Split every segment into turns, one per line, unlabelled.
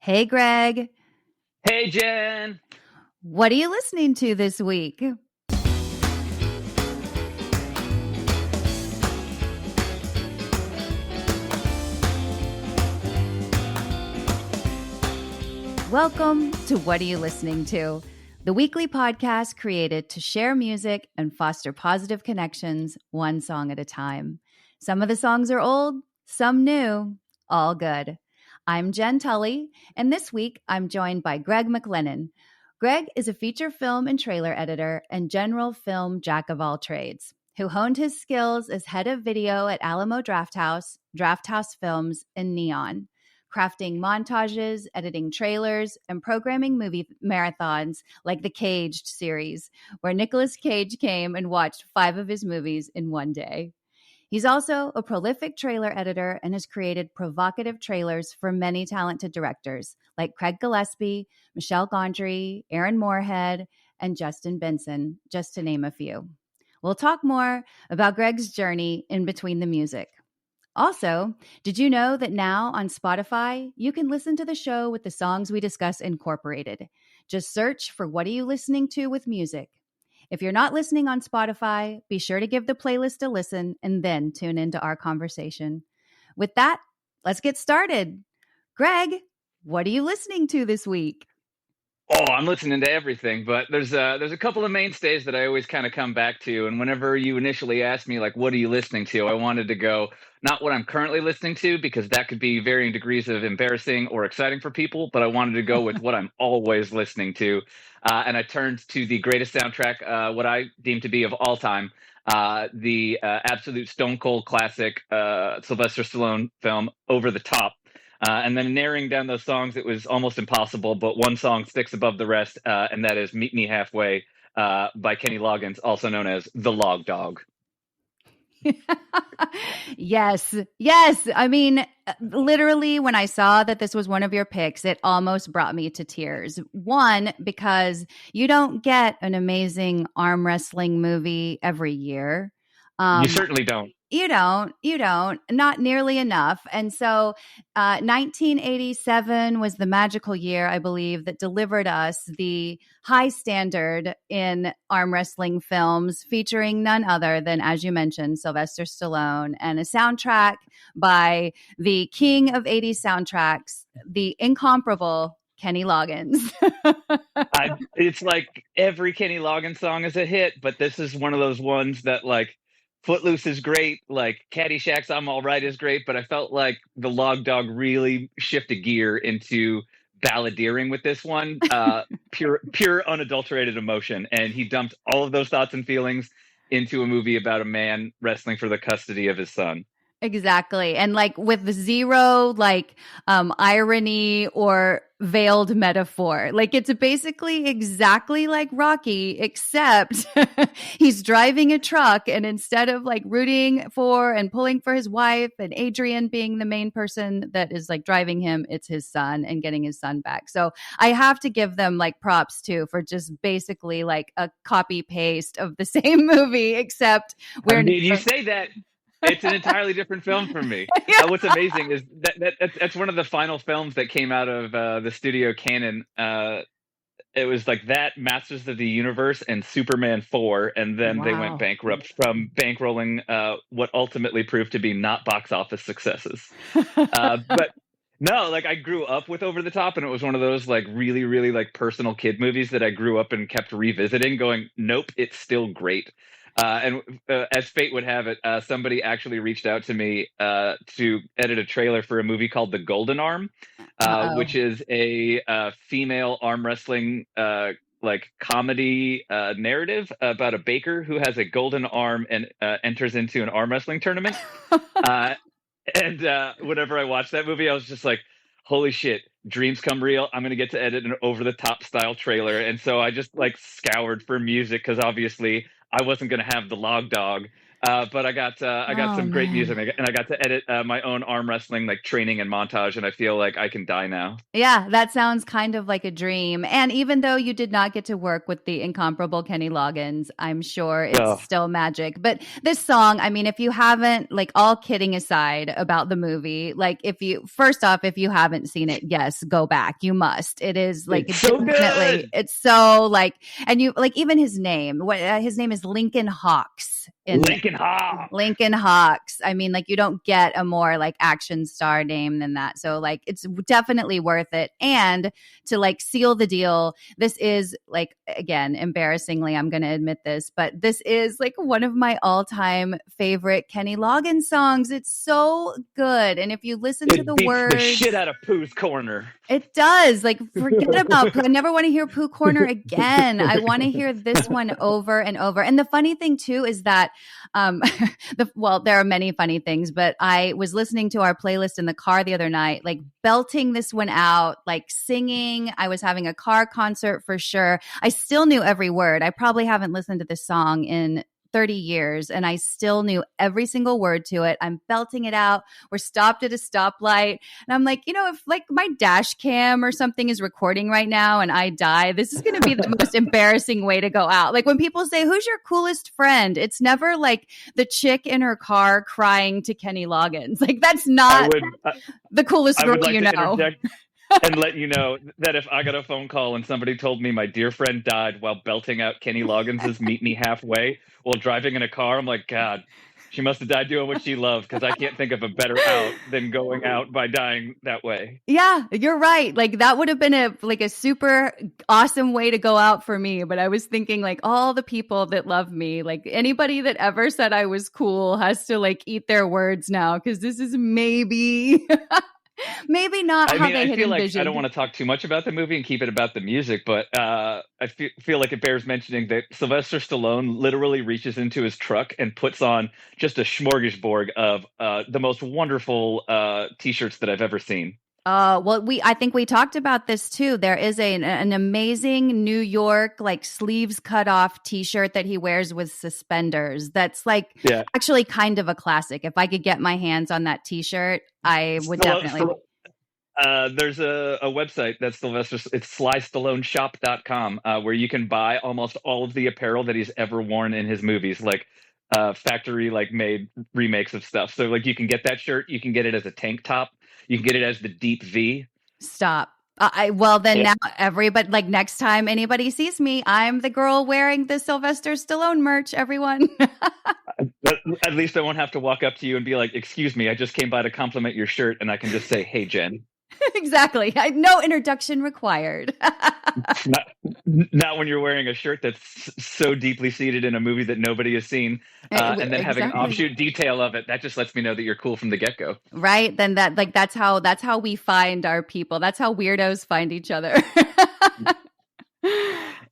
Hey, Greg.
Hey, Jen.
What are you listening to this week? Welcome to What Are You Listening To? The weekly podcast created to share music and foster positive connections one song at a time. Some of the songs are old, some new, all good. I'm Jenn Tully, and this week I'm joined by Greg MacLennan. Greg is a feature film and trailer editor and general film jack of all trades, who honed his skills as head of video at Alamo Drafthouse Films, and Neon, crafting montages, editing trailers, and programming movie marathons like the Caged series, where Nicolas Cage came and watched 5 of his movies in one day. He's also a prolific trailer editor and has created provocative trailers for many talented directors like Craig Gillespie, Michel Gondry, Aaron Moorhead, and Justin Benson, just to name a few. We'll talk more about Greg's journey in between the music. Also, did you know that now on Spotify, you can listen to the show with the songs we discuss incorporated? Just search for What Are You Listening To with Music. If you're not listening on Spotify, be sure to give the playlist a listen and then tune into our conversation. With that, let's get started. Greg, what are you listening to this week?
Oh, I'm listening to everything, but there's a couple of mainstays that I always kind of come back to. And whenever you initially asked me, like, what are you listening to? I wanted to go, not what I'm currently listening to, because that could be varying degrees of embarrassing or exciting for people, but I wanted to go with what I'm always listening to. And I turned to the greatest soundtrack, what I deem to be of all time, the absolute stone cold classic Sylvester Stallone film, Over the Top. And then narrowing down those songs, it was almost impossible, but one song sticks above the rest, and that is Meet Me Halfway by Kenny Loggins, also known as The Log Dog.
Yes. I mean, literally, when I saw that this was one of your picks, it almost brought me to tears. One, because you don't get an amazing arm wrestling movie every year.
You certainly don't.
You don't, not nearly enough. And so 1987 was the magical year, I believe, that delivered us the high standard in arm wrestling films, featuring none other than, as you mentioned, Sylvester Stallone, and a soundtrack by the king of 80s soundtracks, the incomparable Kenny Loggins.
It's like every Kenny Loggins song is a hit, but this is one of those ones that, like, Footloose is great, like Caddyshack's I'm All Right is great, but I felt like the Log Dog really shifted gear into balladeering with this one. Pure unadulterated emotion. And he dumped all of those thoughts and feelings into a movie about a man wrestling for the custody of his son.
Exactly. And like with zero irony or veiled metaphor. Like it's basically exactly like Rocky, except he's driving a truck, and instead of like rooting for and pulling for his wife and Adrian being the main person that is like driving him, it's his son and getting his son back. So I have to give them like props too for just basically like a copy paste of the same movie, except where
you say that. It's an entirely different film for me.
Yeah.
What's amazing is that's one of the final films that came out of the studio canon. It was like that, Masters of the Universe, and Superman 4, and then they went bankrupt from bankrolling what ultimately proved to be not box office successes. But no, like I grew up with Over the Top, and it was one of those like really, really like personal kid movies that I grew up and kept revisiting, going, nope, it's still great. And as fate would have it, somebody actually reached out to me to edit a trailer for a movie called The Golden Arm, which is a female arm wrestling like comedy narrative about a baker who has a golden arm and enters into an arm wrestling tournament. And whenever I watched that movie, I was just like, holy shit, dreams come real. I'm going to get to edit an over the top style trailer. And so I just like scoured for music, because obviously I wasn't going to have the Log Dog But I got
Oh
some great
man.
music, and I got to edit my own arm wrestling like training and montage, and I feel like I can die now.
Yeah, that sounds kind of like a dream. And even though you did not get to work with the incomparable Kenny Loggins, I'm sure it's
Oh,
still magic. But this song, I mean, if you haven't, like, all kidding aside about the movie, like, if you, first off, if you haven't seen it, yes, go back. You must. It is like
it's so
definitely,
good.
it's so like, and you, like, even his name, his name is Lincoln Hawks in
Lincoln Hawk.
Lincoln Hawks. I mean, like, you don't get a more like action star name than that. So like it's definitely worth it. And to like seal the deal, this is like, again, embarrassingly, I'm going to admit this, but this is like one of my all-time favorite Kenny Loggins songs. It's so good. And if you listen to
It
the
beats the
words,
shit out of Pooh's Corner.
it does. Like, forget about Pooh. I never want to hear Pooh Corner again. I want to hear this one over and over. And the funny thing too is that, well, there are many funny things, but I was listening to our playlist in the car the other night, like belting this one out, like singing. I was having a car concert for sure. I still knew every word. I probably haven't listened to this song in 30 years and I still knew every single word to it. I'm belting it out. We're stopped at a stoplight and I'm like, if like my dash cam or something is recording right now and I die, this is going to be the most embarrassing way to go out. Like when people say, who's your coolest friend? It's never like the chick in her car crying to Kenny Loggins. Like that's not the coolest
I
girl
would like
you
to
know.
interject and let you know that if I got a phone call and somebody told me my dear friend died while belting out Kenny Loggins' Meet Me Halfway while driving in a car, I'm like, God, she must have died doing what she loved because I can't think of a better out than going out by dying that way.
Yeah, you're right. Like that would have been a super awesome way to go out for me. But I was thinking like all the people that love me, like anybody that ever said I was cool has to like eat their words now because this is maybe maybe not
I
how
mean,
they
I
had
feel like I don't
envisioned.
want to talk too much about the movie and keep it about the music, but I feel like it bears mentioning that Sylvester Stallone literally reaches into his truck and puts on just a smorgasbord of the most wonderful t-shirts that I've ever seen.
Well, I think we talked about this too. There is an amazing New York like sleeves cut off T-shirt that he wears with suspenders. That's like
Yeah.
actually kind of a classic. If I could get my hands on that T-shirt, I would definitely.
There's a website that's Sylvester. It's slystalloneshop.com, where you can buy almost all of the apparel that he's ever worn in his movies, like factory like made remakes of stuff. So like you can get that shirt, you can get it as a tank top, you can get it as the deep V.
Stop. Well then
Yeah.
now everybody like next time anybody sees me, I'm the girl wearing the Sylvester Stallone merch. Everyone.
At least I won't have to walk up to you and be like, "Excuse me, I just came by to compliment your shirt," and I can just say, "Hey, Jen."
Exactly. No introduction required.
Not, not when you're wearing a shirt that's so deeply seated in a movie that nobody has seen, and then having an
Exactly.
offshoot detail of it. That just lets me know that you're cool from the get-go.
Right? Then that's how we find our people. That's how weirdos find each other.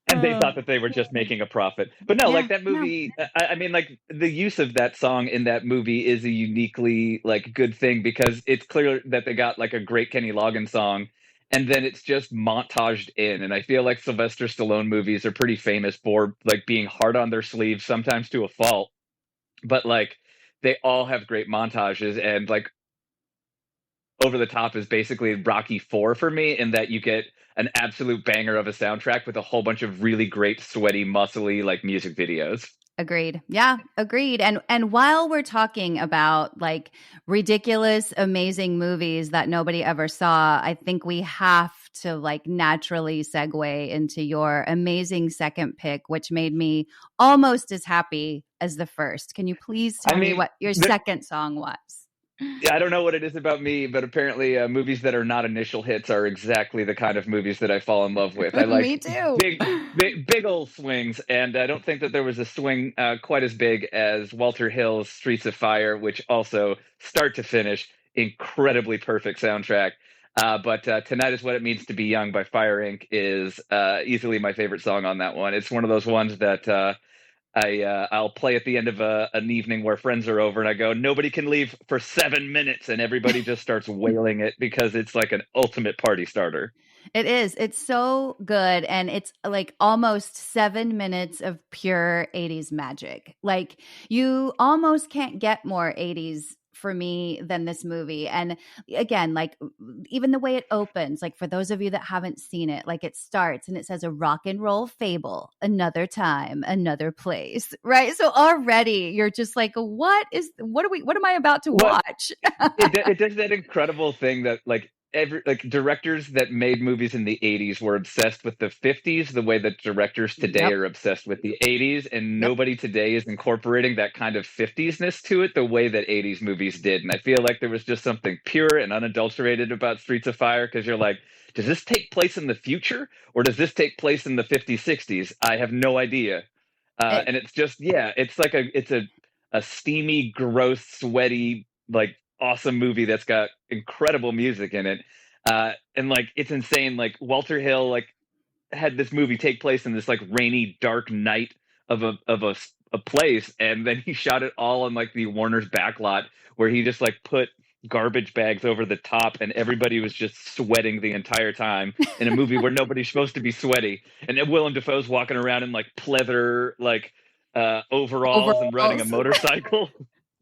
And they
Oh,
thought that they were just making a profit. But no,
yeah,
like that
no.
movie, I mean, like the use of that song in that movie is a uniquely like good thing because it's clear that they got like a great Kenny Loggins song and then it's just montaged in. And I feel like Sylvester Stallone movies are pretty famous for like being hard on their sleeves, sometimes to a fault. But like they all have great montages and like Over the Top is basically Rocky 4 for me in that you get an absolute banger of a soundtrack with a whole bunch of really great sweaty muscly like music videos.
Agreed. Yeah, agreed. And while we're talking about like ridiculous, amazing movies that nobody ever saw, I think we have to like naturally segue into your amazing second pick, which made me almost as happy as the first. Can you please
I
tell me
mean,
what your second song was?
I don't know what it is about me, but apparently movies that are not initial hits are exactly the kind of movies that I fall in love with. I
Me
like
too.
big old swings, and I don't think that there was a swing quite as big as Walter Hill's Streets of Fire, which also start to finish incredibly perfect soundtrack. But Tonight Is What It Means to Be Young by Fire Inc. is easily my favorite song on that one. It's one of those ones that I'll play at the end of an evening where friends are over, and I go, nobody can leave for 7 minutes, and everybody just starts wailing it because it's like an ultimate party starter.
It is. It's so good. And it's like almost 7 minutes of pure 80s magic. Like you almost can't get more 80s for me than this movie. And again, like even the way it opens, like for those of you that haven't seen it, like it starts and it says a rock and roll fable, another time, another place, right? So already you're just like, what am I about to
What
watch?
it does that incredible thing that like directors that made movies in the 80s were obsessed with the 50s the way that directors today
Yep.
are obsessed with the 80s, and
Yep.
nobody today is incorporating that kind of 50s-ness to it the way that 80s movies did. And I feel like there was just something pure and unadulterated about Streets of Fire, because you're like, does this take place in the future or does this take place in the 50s 60s? I have no idea.
It,
And it's just, yeah, it's like a steamy, gross, sweaty, like awesome movie that's got incredible music in it. And like it's insane. Like Walter Hill like had this movie take place in this like rainy, dark night of a place, and then he shot it all on like the Warner's backlot, where he just like put garbage bags over the top, and everybody was just sweating the entire time in a movie where nobody's supposed to be sweaty. And then Willem Dafoe's walking around in like pleather like overalls and riding a
overalls.
motorcycle.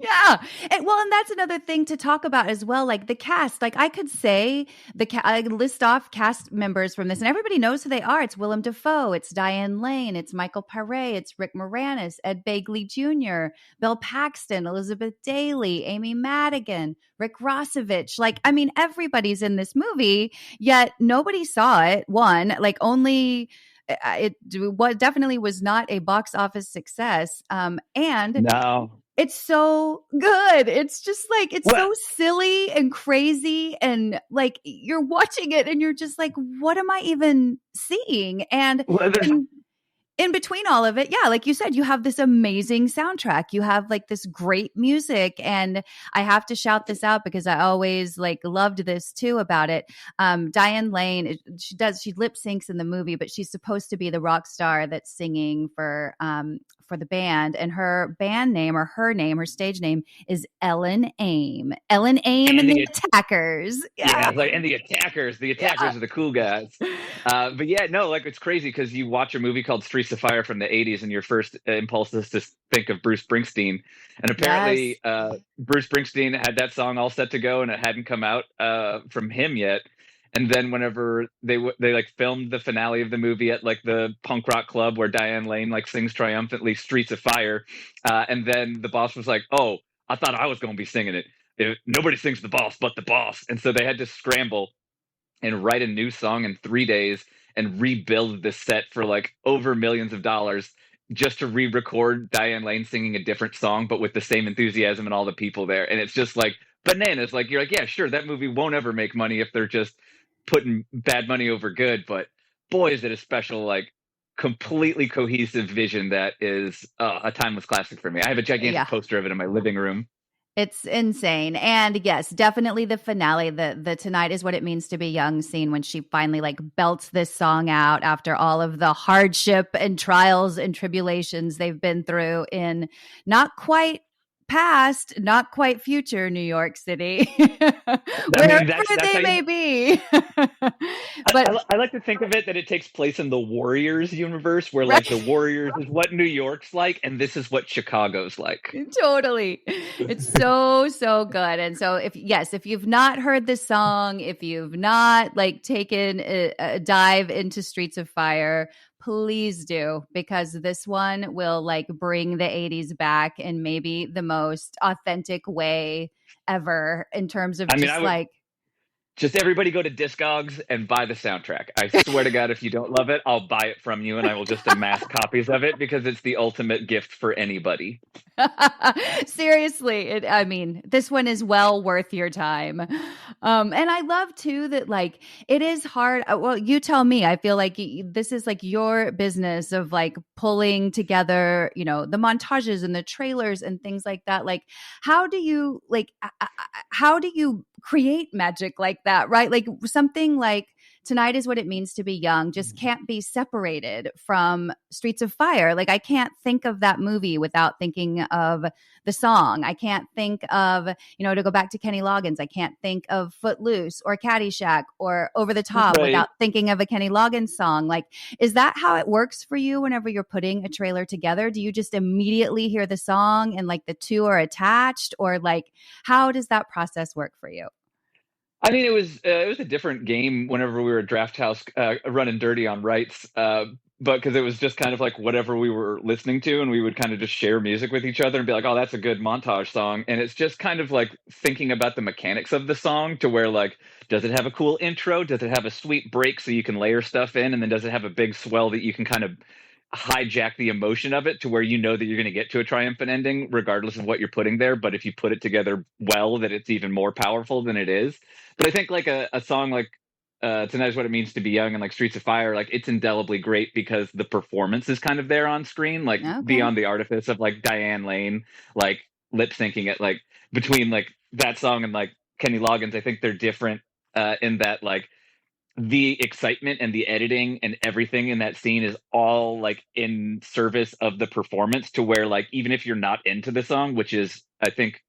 Yeah. And that's another thing to talk about as well. Like the cast, like I could say I list off cast members from this and everybody knows who they are. It's Willem Dafoe. It's Diane Lane. It's Michael Paré. It's Rick Moranis, Ed Begley Jr., Bill Paxton, Elizabeth Daily, Amy Madigan, Rick Rossovich. Like, I mean, everybody's in this movie, yet nobody saw it. One, like only it what definitely was not a box office success. And
No.
it's so good. It's just like it's
Well,
so silly and crazy and like you're watching it and you're just like what am I even seeing? And
well, there's
in in between all of it, yeah, like you said, you have this amazing soundtrack. You have like this great music. And I have to shout this out because I always like loved this too about it. Diane Lane, she lip syncs in the movie, but she's supposed to be the rock star that's singing for the band. And her band name or her stage name is Ellen Aim. Ellen Aim
and
and the
the
Attackers.
Yeah,
Yeah.
like and the
Yeah.
attackers are the cool guys. But yeah, no, like it's crazy because you watch a movie called Streets of Fire from the '80s, and your first impulse is to think of Bruce Springsteen. And
Yes.
apparently, Bruce Springsteen had that song all set to go, and it hadn't come out from him yet. And then whenever they like filmed the finale of the movie at like the punk rock club where Diane Lane like sings triumphantly "Streets of Fire," and then the boss was like, "Oh, I thought I was going to be singing it. Nobody sings the boss but the boss," and so they had to scramble and write a new song in 3 days and rebuild the set for like over millions of dollars just to re-record Diane Lane singing a different song but with the same enthusiasm and all the people there. And it's just like bananas. Like you're like, yeah, sure, that movie won't ever make money if they're just putting bad money over good, but boy, is it a special, like completely cohesive vision that is a timeless classic for me. I have a gigantic
Yeah.
poster of it in my living room.
It's insane. And yes, definitely the finale, the tonight is what it means to be young scene when she finally like belts this song out after all of the hardship and trials and tribulations they've been through in not quite past, not quite future New York City,
I
wherever
mean, that's
they
how
may
you.
be.
I,
But
I like to think of it that it takes place in the Warriors universe, where like the
right.
Warriors is what New York's like, and this is what Chicago's like.
Totally. It's so, so good. And so if you've not heard this song, if you've not like taken a dive into Streets of Fire, please do, because this one will like bring the 80s back in maybe the most authentic way ever in terms of
I mean, I
just
would
like
just everybody go to Discogs and buy the soundtrack. I swear to God, if you don't love it, I'll buy it from you and I will just amass copies of it because it's the ultimate gift for anybody.
seriously, I mean, this one is well worth your time. And I love too that like it is hard. Well, you tell me. I feel like this is like your business of like pulling together, the montages and the trailers and things like that. Like, how do you create magic like that? Right? Like something like Tonight Is What It Means to Be Young just can't be separated from Streets of Fire. Like, I can't think of that movie without thinking of the song. I can't think of, to go back to Kenny Loggins, I can't think of Footloose or Caddyshack or Over the Top without thinking of a Kenny Loggins song. Like, is that how it works for you whenever you're putting a trailer together? Do you just immediately hear the song and like the two are attached, or like, how does that process work for you?
I mean, it was a different game whenever we were at Draft House running dirty on rights, but because it was just kind of like whatever we were listening to, and we would kind of just share music with each other and be like, oh, that's a good montage song. And it's just kind of like thinking about the mechanics of the song to where, like, does it have a cool intro? Does it have a sweet break so you can layer stuff in? And then does it have a big swell that you can kind of hijack the emotion of it to where you know that you're going to get to a triumphant ending regardless of what you're putting there, but if you put it together well, that it's even more powerful than it is. But I think like a song like Tonight Is What It Means to Be Young and like Streets of Fire, like it's indelibly great because the performance is kind of there on screen, like beyond the artifice of like Diane Lane like lip syncing it, like between like that song and like Kenny Loggins. I think they're different in that like the excitement and the editing and everything in that scene is all like in service of the performance, to where like even if you're not into the song, which is I think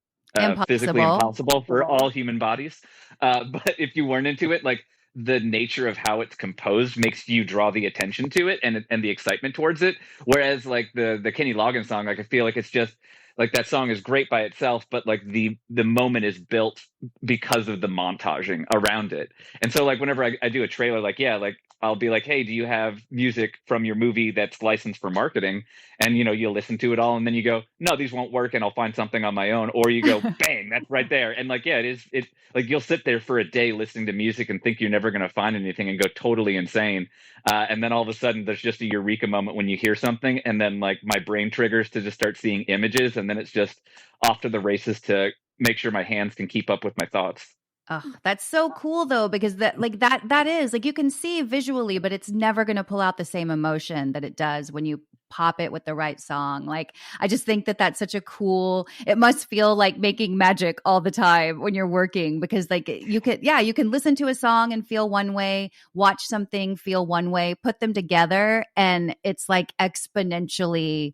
physically impossible for all human bodies, but if you weren't into it, like the nature of how it's composed makes you draw the attention to it and the excitement towards it. Whereas like the Kenny Loggins song, like I feel like it's just like that song is great by itself, but like the moment is built because of the montaging around it. And so like whenever I do a trailer, like, yeah, like I'll be like, hey, do you have music from your movie that's licensed for marketing? And, you'll listen to it all and then you go, no, these won't work and I'll find something on my own. Or you go, bang, that's right there. And like, yeah, it's like you'll sit there for a day listening to music and think you're never going to find anything and go totally insane. And then all of a sudden there's just a eureka moment when you hear something. And then like my brain triggers to just start seeing images. And then it's just off to the races to make sure my hands can keep up with my thoughts.
Oh, that's so cool though, because that is like you can see visually, but it's never going to pull out the same emotion that it does when you pop it with the right song. Like, I just think that that's such a cool, it must feel like making magic all the time when you're working, because like you can listen to a song and feel one way, watch something, feel one way, put them together. And it's like exponentially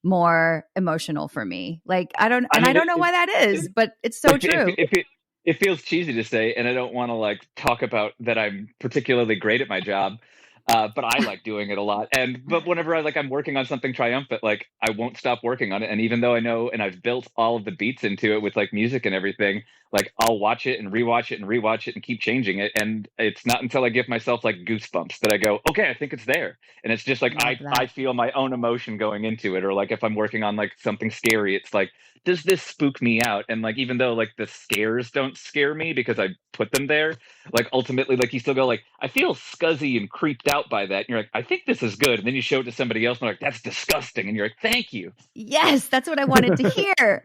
more emotional for me. Like, I don't know why that is, but it's so true.
It feels cheesy to say, and I don't want to like talk about that I'm particularly great at my job, but I like doing it a lot. But whenever I'm working on something triumphant, like I won't stop working on it. And even though I know and I've built all of the beats into it with like music and everything, like I'll watch it and rewatch it and rewatch it and keep changing it. And it's not until I give myself like goosebumps that I go, okay, I think it's there. And it's just like I feel my own emotion going into it. Or like if I'm working on like something scary, it's like, does this spook me out? And like even though like the scares don't scare me because I put them there, like ultimately like you still go like, I feel scuzzy and creeped out by that. And you're like, I think this is good. And then you show it to somebody else and they're like, that's disgusting. And you're like, thank you.
Yes, that's what I wanted to hear.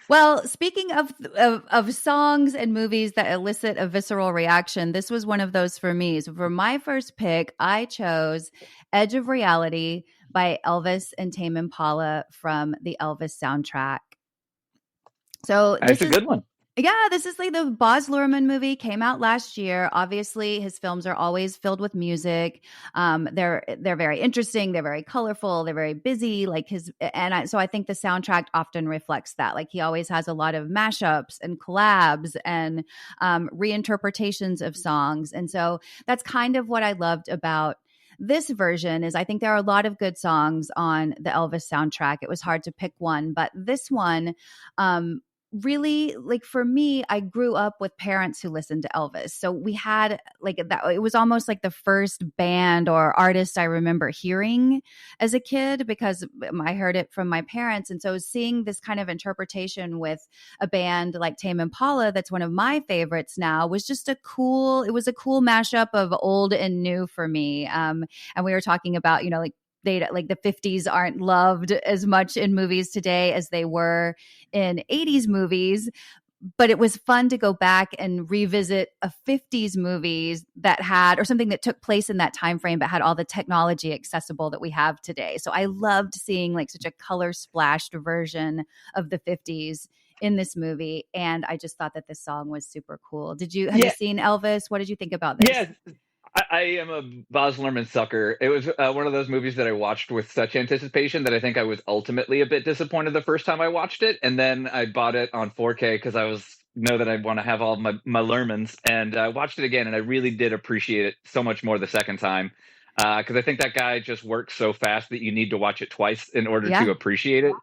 Well, speaking of songs and movies that elicit a visceral reaction, this was one of those for me. So for my first pick, I chose Edge of Reality by Elvis and Tame Impala from the Elvis soundtrack. So
that's a good one.
Yeah, this is like the Baz Luhrmann movie, came out last year. Obviously, his films are always filled with music. They're very interesting. They're very colorful. They're very busy. So I think the soundtrack often reflects that. Like he always has a lot of mashups and collabs and reinterpretations of songs. And so that's kind of what I loved about this version. Is I think there are a lot of good songs on the Elvis soundtrack. It was hard to pick one, but this one, really, like for me, I grew up with parents who listened to Elvis. So we had like that. It was almost like the first band or artist I remember hearing as a kid because I heard it from my parents. And so seeing this kind of interpretation with a band like Tame Impala, that's one of my favorites now, was just it was a cool mashup of old and new for me. And we were talking about, like the 50s aren't loved as much in movies today as they were in 80s movies. But it was fun to go back and revisit a 50s movie that had, or something that took place in that time frame, but had all the technology accessible that we have today. So I loved seeing like such a color splashed version of the 50s in this movie. And I just thought that this song was super cool. Have you seen Elvis? What did you think about this?
Yeah, I am a Baz Luhrmann sucker. It was one of those movies that I watched with such anticipation that I think I was ultimately a bit disappointed the first time I watched it, and then I bought it on 4K because I know that I want to have all of my Luhrmanns, and I watched it again, and I really did appreciate it so much more the second time because I think that guy just works so fast that you need to watch it twice in order to appreciate it.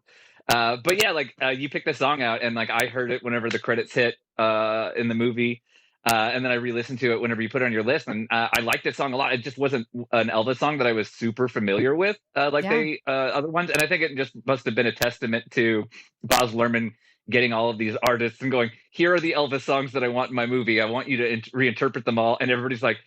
But yeah, like you picked the song out, and like I heard it whenever the credits hit in the movie. And then I re-listened to it whenever you put it on your list, and I liked this song a lot. It just wasn't an Elvis song that I was super familiar with, the other ones. And I think it just must have been a testament to Baz Luhrmann getting all of these artists and going, "Here are the Elvis songs that I want in my movie. I want you to reinterpret them all." And everybody's like,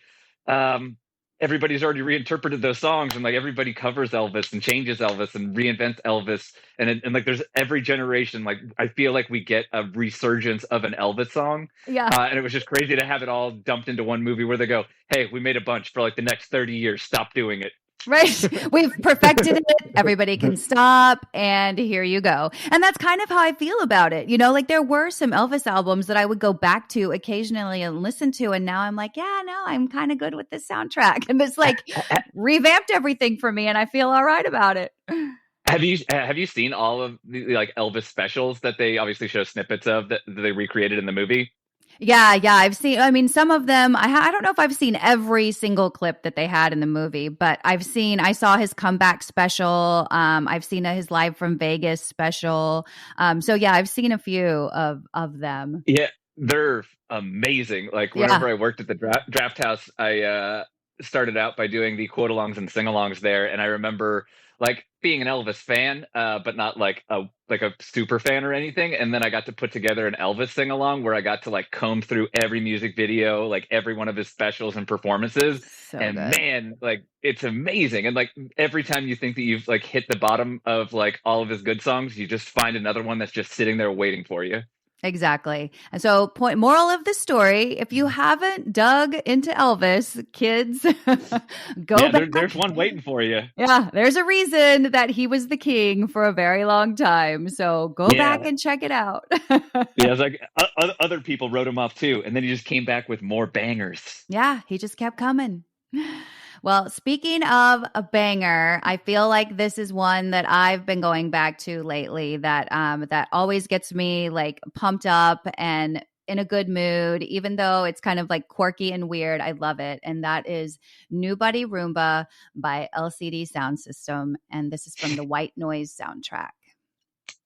everybody's already reinterpreted those songs, and like everybody covers Elvis and changes Elvis and reinvents Elvis, and like there's every generation, like I feel like we get a resurgence of an Elvis song, and it was just crazy to have it all dumped into one movie where they go, "Hey, we made a bunch for like the next 30 years, stop doing it."
Right. We've perfected it. Everybody can stop. And here you go. And that's kind of how I feel about it. You know, like there were some Elvis albums that I would go back to occasionally and listen to. And now I'm like, yeah, no, I'm kind of good with this soundtrack. And it's like revamped everything for me. And I feel all right about it.
Have you seen all of the like Elvis specials that they obviously show snippets of that they recreated in the movie?
Yeah, I've seen, I mean, some of them, I don't know if I've seen every single clip that they had in the movie, but I saw his comeback special. I've seen his Live from Vegas special. So yeah, I've seen a few of them.
Yeah, they're amazing. Like whenever I worked at the draft house, I started out by doing the quote-alongs and sing-alongs there. And I remember like being an Elvis fan, but not like a super fan or anything. And then I got to put together an Elvis sing along where I got to like comb through every music video, like every one of his specials and performances.
So
and
good.
Man, like it's amazing. And like every time you think that you've like hit the bottom of like all of his good songs, you just find another one that's just sitting there waiting for you.
Exactly. And so moral of the story, if you haven't dug into Elvis, kids, go back.
There's one waiting for you.
Yeah, there's a reason that he was the king for a very long time. So go back and check it out.
It's like other people wrote him off too. And then he just came back with more bangers.
Yeah, he just kept coming. Well, speaking of a banger, I feel like this is one that I've been going back to lately that that always gets me like pumped up and in a good mood, even though it's kind of like quirky and weird. I love it. And that is New Buddy Roomba by LCD Soundsystem. And this is from the White Noise soundtrack.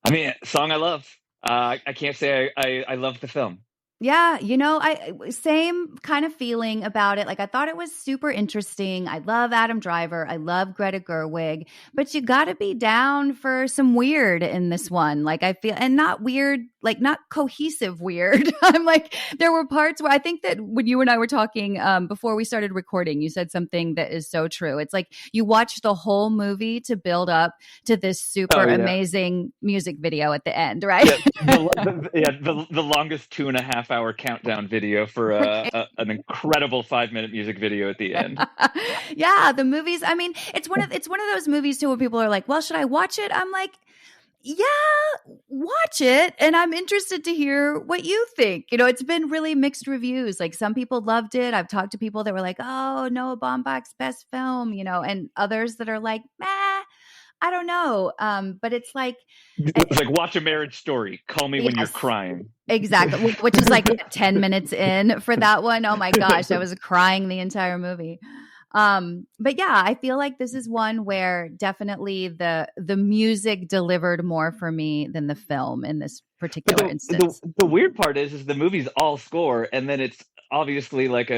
I mean, song I love. I can't say I love the film.
Yeah, you know, same kind of feeling about it. Like I thought it was super interesting. I love Adam Driver. I love Greta Gerwig, but you got to be down for some weird in this one. Like I feel, and not weird, like not cohesive weird. I'm like, there were parts where I think that when you and I were talking before we started recording, you said something that is so true. It's like you watch the whole movie to build up to this super amazing music video at the end, right?
The longest 2.5-hour countdown video for an incredible 5-minute music video at the end.
Yeah, the movies. I mean, it's one of those movies too where people are like, "Well, should I watch it?" I'm like, yeah, watch it. And I'm interested to hear what you think. You know, it's been really mixed reviews. Like some people loved it. I've talked to people that were like, "Oh, Noah Baumbach's best film," you know, and others that are like, "Meh, I don't know." But it's like
watch A Marriage Story. Call me when you're crying.
Exactly. Which is like 10 minutes in for that one. Oh my gosh, I was crying the entire movie. But yeah, I feel like this is one where definitely the music delivered more for me than the film in this particular instance.
The weird part is the movie's all score, and then it's obviously like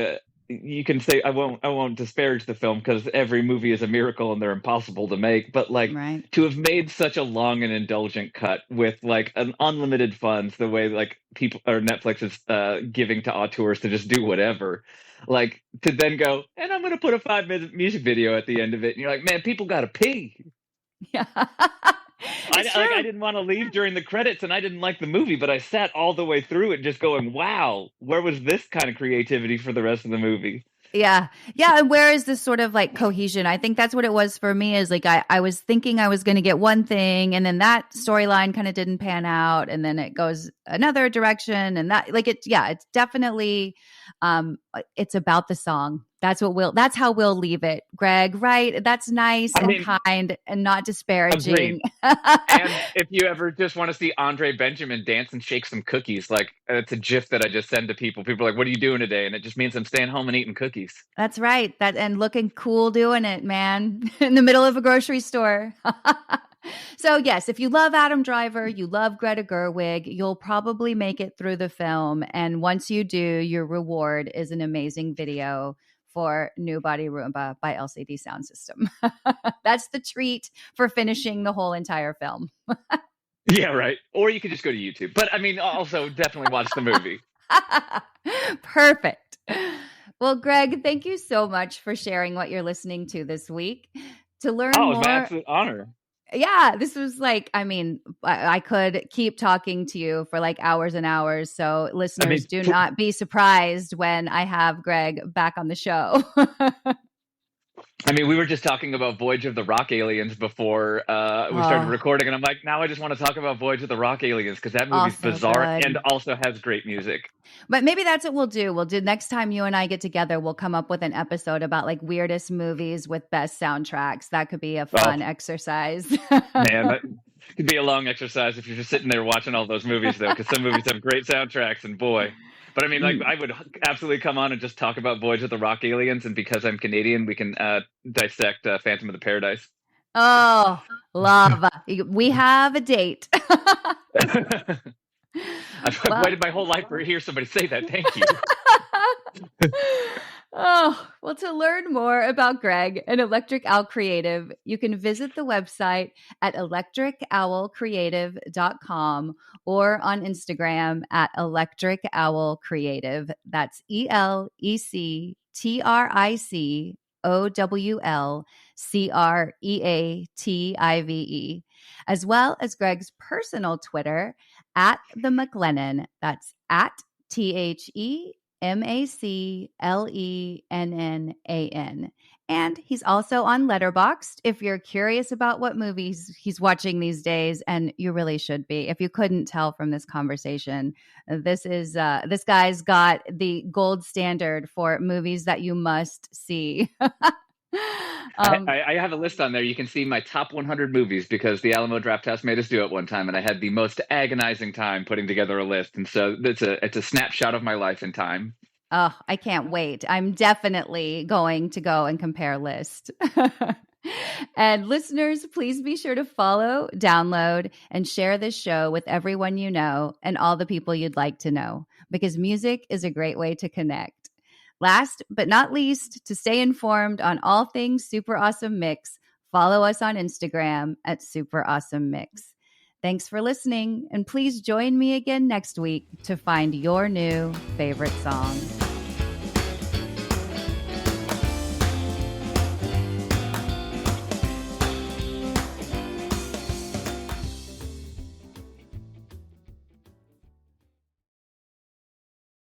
you can say I won't disparage the film because every movie is a miracle and they're impossible to make, but like to have made such a long and indulgent cut with like an unlimited funds, the way like people or Netflix is giving to auteurs to just do whatever, like to then go and I'm going to put a 5-minute music video at the end of it, and you're like, man, people got to pee.
Yeah.
I didn't want to leave during the credits, and I didn't like the movie, but I sat all the way through it just going, wow, where was this kind of creativity for the rest of the movie?
Yeah. Yeah. And where is this sort of like cohesion? I think that's what it was for me, is like I was thinking I was going to get one thing, and then that storyline kind of didn't pan out, and then it goes another direction, and that like it's definitely it's about the song. That's how we'll leave it, Greg, right? That's nice and kind and not disparaging.
And if you ever just want to see Andre Benjamin dance and shake some cookies, like it's a GIF that I just send to people. People are like, "What are you doing today?" And it just means I'm staying home and eating cookies.
That's right. And looking cool doing it, man, in the middle of a grocery store. So yes, if you love Adam Driver, you love Greta Gerwig, you'll probably make it through the film. And once you do, your reward is an amazing video for New Body Roomba by LCD Soundsystem. That's the treat for finishing the whole entire film.
Yeah, right. Or you could just go to YouTube. But I mean, also definitely watch the movie.
Perfect. Well, Greg, thank you so much for sharing what you're listening to this week. To learn more,
it was my absolute honor.
Yeah, this was like, I mean, I could keep talking to you for like hours and hours. So listeners, do not be surprised when I have Greg back on the show.
I mean, we were just talking about Voyage of the Rock Aliens before we started recording, and I'm like, now I just want to talk about Voyage of the Rock Aliens because that movie's bizarre and also has great music.
But maybe that's what we'll do. Next time you and I get together, we'll come up with an episode about like weirdest movies with best soundtracks. That could be a fun exercise.
Man, that could be a long exercise if you're just sitting there watching all those movies, though, because some movies have great soundtracks, and boy. But I mean, like, I would absolutely come on and just talk about Voyage of the Rock Aliens, and because I'm Canadian, we can dissect Phantom of the Paradise.
Oh, love. We have a date.
I've waited my whole life to hear somebody say that. Thank you.
Well, to learn more about Greg and Electric Owl Creative, you can visit the website at electricowlcreative.com or on Instagram at Electric Owl Creative. That's ELECTRICOWLCREATIVE, as well as Greg's personal Twitter at the MacLennan. That's at TheMacLennan. And he's also on Letterboxd if you're curious about what movies he's watching these days, and you really should be. If you couldn't tell from this conversation, this guy's got the gold standard for movies that you must see.
I have a list on there. You can see my top 100 movies because the Alamo Drafthouse made us do it one time, and I had the most agonizing time putting together a list. And so it's a snapshot of my life in time.
Oh, I can't wait. I'm definitely going to go and compare lists. And listeners, please be sure to follow, download, and share this show with everyone you know and all the people you'd like to know, because music is a great way to connect. Last but not least, to stay informed on all things Super Awesome Mix, follow us on Instagram at Super Awesome Mix. Thanks for listening, and please join me again next week to find your new favorite song.